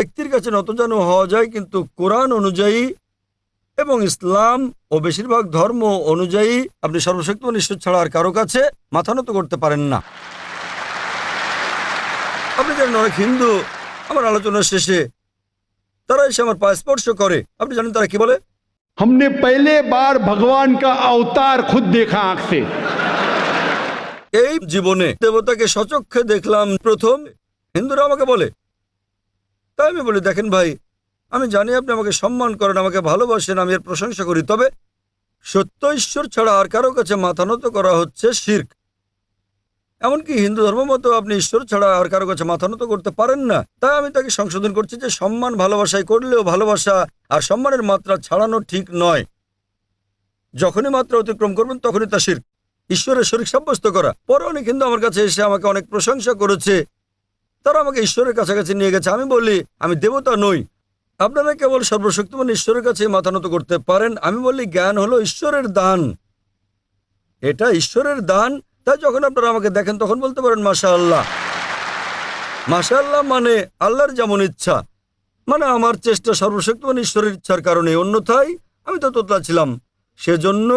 ব্যক্তির কাছে নতজানু হওয়া যায়, কিন্তু কোরআন অনুযায়ী এবং ইসলাম ও বেশিরভাগ ধর্ম অনুযায়ী আপনি সর্বশক্তিমান ঈশ্বর ছাড়া আর কারো কাছে মাথা নত করতে পারেন না। আপনি জানেন অনেক হিন্দু আমার আলোচনার শেষে তারা এসে আমার পায়ে স্পর্শ করে। আপনি জানেন তারা কি বলে? हमने पहले बार भगवान का अवतार खुद देखा आंख से। এই জীবনে দেবতাকে সচক্ষে দেখলাম প্রথম, হিন্দুরা আমাকে বলে। তাই আমি বলি, দেখেন ভাই, আমি জানি আপনি আমাকে সম্মান করেন, আমাকে ভালোবাসেন, আমি এর প্রশংসা করি, তবে সত্য ঈশ্বর ছাড়া আর কারো কাছে মাথা নত করা হচ্ছে শিরক। এমনকি হিন্দু ধর্ম মতো আপনি ঈশ্বর ছাড়া আর কারো কাছে মাথা নত করতে পারেন না। তাই আমি তাকে সংশোধন করছি যে সম্মান ভালোবাসায় করলেও ভালোবাসা আর সম্মানের মাত্রা ছাড়ানো ঠিক নয়। যখনই মাত্রা অতিক্রম করবেন তখনই তা শিরক, ঈশ্বরের শরীক সাব্যস্ত করা। পরে অনেক হিন্দু আমার কাছে এসে আমাকে অনেক প্রশংসা করেছে, তারা আমাকে ঈশ্বরের কাছাকাছি নিয়ে গেছে। আমি বলি আমি দেবতা নই, আপনারা কেবল সর্বশক্তিমান ঈশ্বরের কাছে মাথা নত করতে পারেন। আমি বলি জ্ঞান হলো ঈশ্বরের দান, এটা ঈশ্বরের দান। তাই যখন আপনারা আমাকে দেখেন তখন বলতে পারেন মাশাআল্লাহ। মাশাআল্লাহ মানে আল্লাহর যেমন ইচ্ছা, মানে আমার চেষ্টা সর্বশক্তিমান ঈশ্বরের ইচ্ছার কারণে, অন্যথায় আমি তো তোতলা ছিলাম। সেজন্য